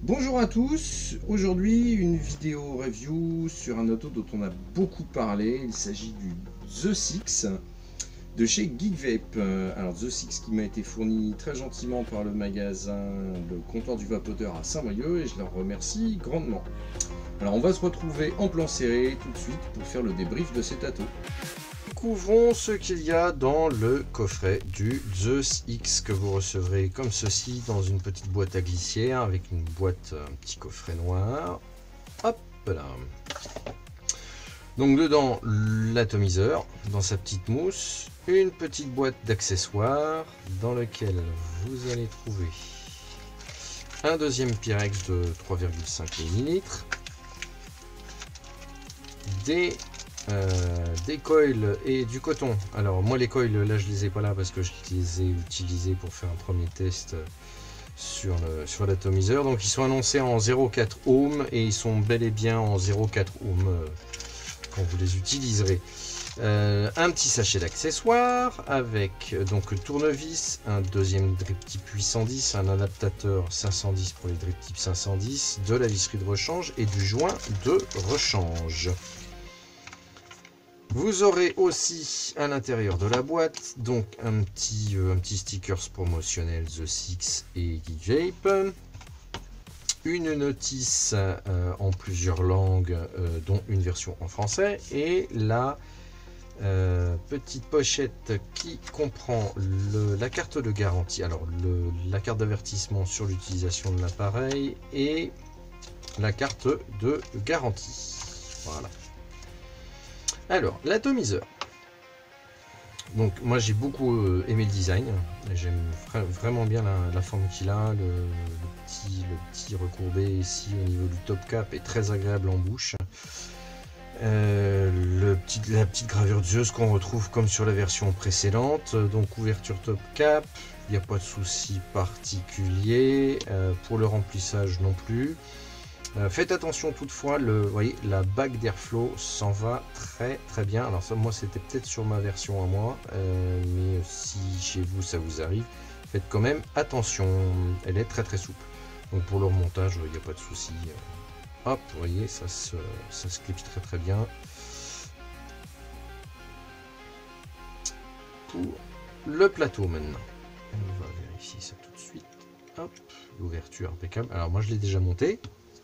Bonjour à tous, aujourd'hui une vidéo review sur un auto dont on a beaucoup parlé, il s'agit du The Six de chez Geekvape. Alors The Six qui m'a été fourni très gentiment par le magasin Le Comptoir du Vapoteur à Saint-Brieuc et je leur remercie grandement. Alors on va se retrouver en plan serré tout de suite pour faire le débrief de cet auto. Découvrons ce qu'il y a dans le coffret du The Six que vous recevrez comme ceci dans une petite boîte à glissière avec une boîte, un petit coffret noir. Hop là. Donc dedans l'atomiseur dans sa petite mousse, une petite boîte d'accessoires dans laquelle vous allez trouver un deuxième Pyrex de 3,5 ml, des coils et du coton. Alors moi les coils là je les ai pas là parce que je les ai utilisés pour faire un premier test sur l'atomiseur. Donc ils sont annoncés en 0,4 ohm et ils sont bel et bien en 0,4 ohm quand vous les utiliserez. Un petit sachet d'accessoires avec donc le tournevis, un deuxième drip type 810, un adaptateur 510 pour les drip type 510, de la visserie de rechange et du joint de rechange. Vous aurez aussi à l'intérieur de la boîte donc un petit stickers promotionnel The Six et Geekvape, une notice en plusieurs langues dont une version en français et la petite pochette qui comprend la carte de garantie, alors la carte d'avertissement sur l'utilisation de l'appareil et la carte de garantie. Voilà. Alors, l'atomiseur. Donc, moi j'ai beaucoup aimé le design. J'aime vraiment bien la forme qu'il a. Le petit recourbé ici au niveau du top cap est très agréable en bouche. La petite gravure de Zeus qu'on retrouve comme sur la version précédente. Donc, ouverture top cap. Il n'y a pas de souci particulier. Pour le remplissage non plus. Faites attention toutefois, vous voyez, la bague d'airflow s'en va très bien. Alors ça, moi c'était peut-être sur ma version à moi, mais si chez vous ça vous arrive, faites quand même attention. Elle est très souple. Donc pour le remontage, il n'y a pas de souci. Hop, vous voyez, ça se clipse très bien. Pour le plateau maintenant, on va vérifier ça tout de suite. Hop, l'ouverture impeccable. Alors moi je l'ai déjà monté.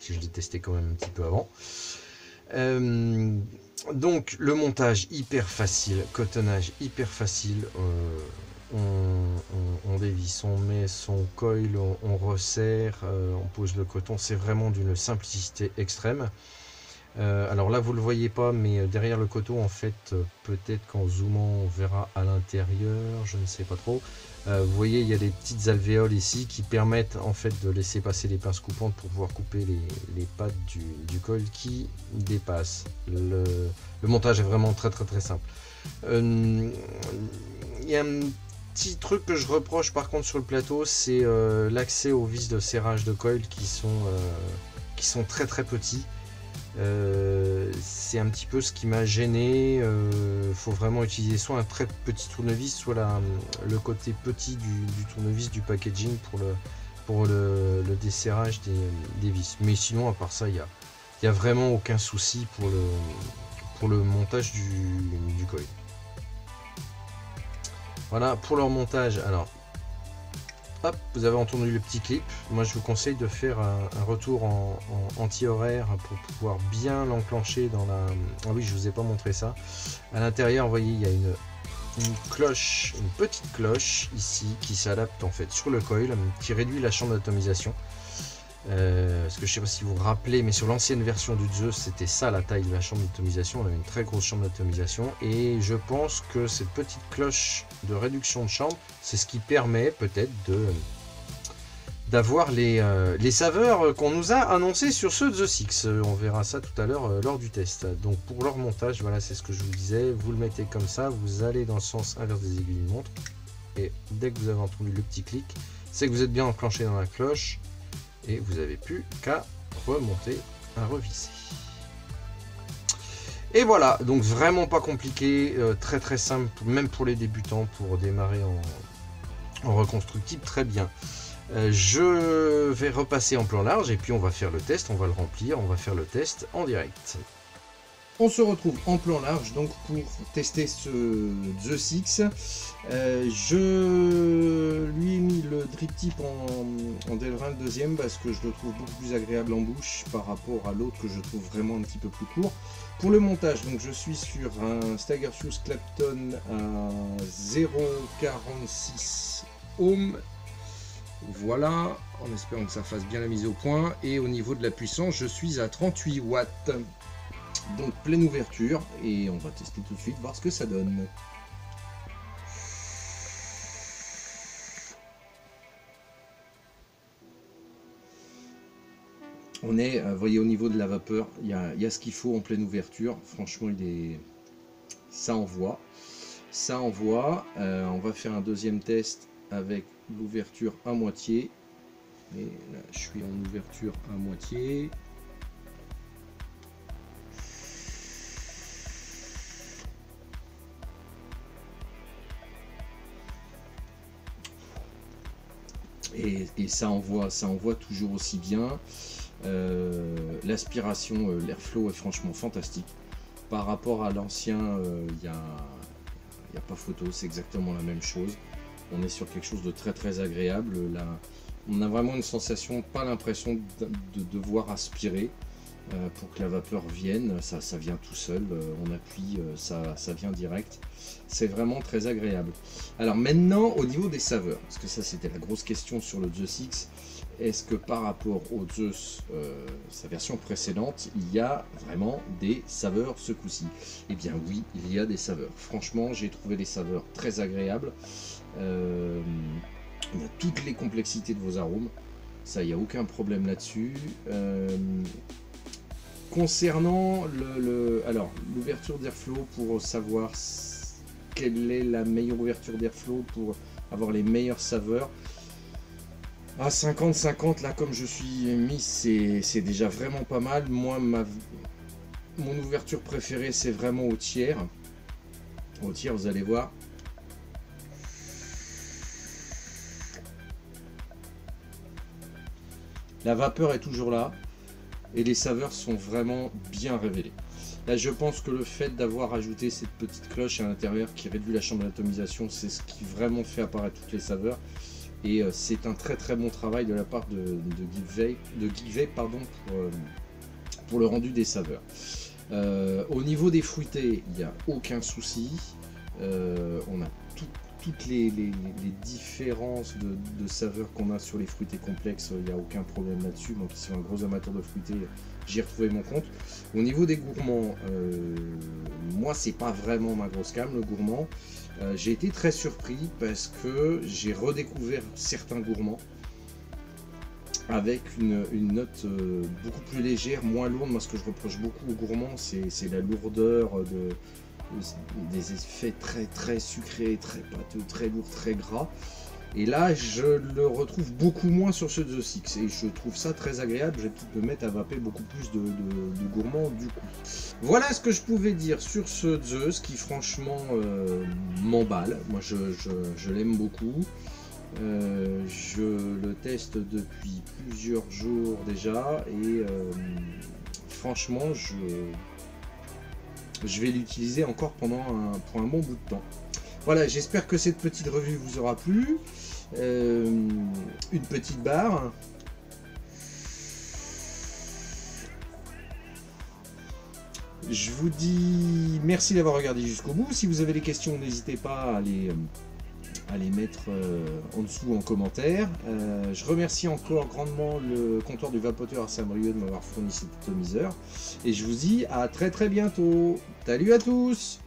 Je l'ai testé quand même un petit peu avant. Donc le montage hyper facile, cotonnage hyper facile. On dévisse, on met son coil, on resserre, on pose le coton. C'est vraiment d'une simplicité extrême. Alors là vous le voyez pas, mais derrière le coton en fait, peut-être qu'en zoomant on verra à l'intérieur, je ne sais pas trop. Vous voyez, il y a des petites alvéoles ici qui permettent en fait de laisser passer les pinces coupantes pour pouvoir couper les pattes du coil qui dépassent. Le montage est vraiment très simple. Il y a un petit truc que je reproche par contre sur le plateau, c'est l'accès aux vis de serrage de coil qui sont très petits. C'est un petit peu ce qui m'a gêné. Faut vraiment utiliser soit un très petit tournevis, soit le côté petit du tournevis du packaging pour le desserrage des vis. Mais sinon, à part ça, il y a vraiment aucun souci pour le montage du coil. Voilà pour leur montage. Alors, hop, vous avez entendu le petit clip. Moi je vous conseille de faire un retour en anti-horaire pour pouvoir bien l'enclencher dans la... Ah oui, je vous ai pas montré ça. À l'intérieur, vous voyez, il y a une cloche, une petite cloche ici qui s'adapte en fait sur le coil, qui réduit la chambre d'atomisation. Parce que je sais pas si vous vous rappelez, mais sur l'ancienne version du Zeus, c'était ça la taille de la chambre d'atomisation. On avait une très grosse chambre d'atomisation et je pense que cette petite cloche de réduction de chambre, c'est ce qui permet peut-être d'avoir les saveurs qu'on nous a annoncées sur ce The Six. On verra ça tout à l'heure lors du test. Donc pour leur montage, voilà, c'est ce que je vous disais. Vous le mettez comme ça, vous allez dans le sens inverse des aiguilles d'une montre et dès que vous avez entendu le petit clic, c'est que vous êtes bien enclenché dans la cloche. Et vous n'avez plus qu'à remonter, à revisser. Et voilà, donc vraiment pas compliqué, très simple, même pour les débutants, pour démarrer en reconstructible, très bien. Je vais repasser en plan large et puis on va faire le test, on va le remplir, on va faire le test en direct. On se retrouve en plan large donc pour tester ce The Six. Je lui ai mis le drip tip en Delrin le deuxième parce que je le trouve beaucoup plus agréable en bouche par rapport à l'autre que je trouve vraiment un petit peu plus court. Pour le montage, donc je suis sur un Stagger Fuse Clapton à 0,46 ohms. Voilà, en espérant que ça fasse bien la mise au point. Et au niveau de la puissance, je suis à 38 watts. Donc pleine ouverture et on va tester tout de suite, voir ce que ça donne. On est, vous voyez, au niveau de la vapeur, il y a ce qu'il faut en pleine ouverture. Franchement, ça envoie. Ça envoie. On va faire un deuxième test avec l'ouverture à moitié. Et là, je suis en ouverture à moitié. Et ça envoie toujours aussi bien. L'aspiration, l'airflow est franchement fantastique. Par rapport à l'ancien, il n'y a pas photo, c'est exactement la même chose. On est sur quelque chose de très très agréable. Là, on a vraiment une sensation, pas l'impression de devoir aspirer pour que la vapeur vienne. Ça vient tout seul, on appuie, ça vient direct. C'est vraiment très agréable. Alors maintenant, au niveau des saveurs, parce que ça c'était la grosse question sur le The Six, est-ce que par rapport au Zeus, sa version précédente, il y a vraiment des saveurs ce coup-ci? Eh bien oui, il y a des saveurs. Franchement, j'ai trouvé les saveurs très agréables. Il y a toutes les complexités de vos arômes. Ça, il n'y a aucun problème là-dessus. Concernant l'ouverture d'airflow, pour savoir quelle est la meilleure ouverture d'airflow pour avoir les meilleures saveurs, à 50-50, là comme je suis mis, c'est déjà vraiment pas mal. Moi, mon ouverture préférée, c'est vraiment au tiers. Au tiers, vous allez voir. La vapeur est toujours là et les saveurs sont vraiment bien révélées. Là, je pense que le fait d'avoir ajouté cette petite cloche à l'intérieur qui réduit la chambre d'atomisation, c'est ce qui vraiment fait apparaître toutes les saveurs. Et c'est un très très bon travail de la part de Geek Vape, pour le rendu des saveurs. Au niveau des fruités, il n'y a aucun souci. On a toutes les différences de saveurs qu'on a sur les fruités complexes, il n'y a aucun problème là-dessus. Moi qui suis un gros amateur de fruités, j'ai retrouvé mon compte. Au niveau des gourmands, moi c'est pas vraiment ma grosse came, le gourmand. J'ai été très surpris parce que j'ai redécouvert certains gourmands avec une note beaucoup plus légère, moins lourde. Moi ce que je reproche beaucoup aux gourmands, c'est la lourdeur des effets très très sucrés, très pâteux, très lourds, très gras. Et là, je le retrouve beaucoup moins sur ce The Six et je trouve ça très agréable. Je vais peut-être me mettre à vaper beaucoup plus de gourmands du coup. Voilà ce que je pouvais dire sur ce Zeus qui franchement m'emballe. Moi, je l'aime beaucoup. Je le teste depuis plusieurs jours déjà et franchement, je vais l'utiliser encore pour un bon bout de temps. Voilà, j'espère que cette petite revue vous aura plu. Une petite barre. Je vous dis merci d'avoir regardé jusqu'au bout. Si vous avez des questions, n'hésitez pas à les mettre en dessous en commentaire. Je remercie encore grandement le comptoir du vapoteur à Saint-Brieuc de m'avoir fourni cet atomiseur. Et je vous dis à très très bientôt. Salut à tous!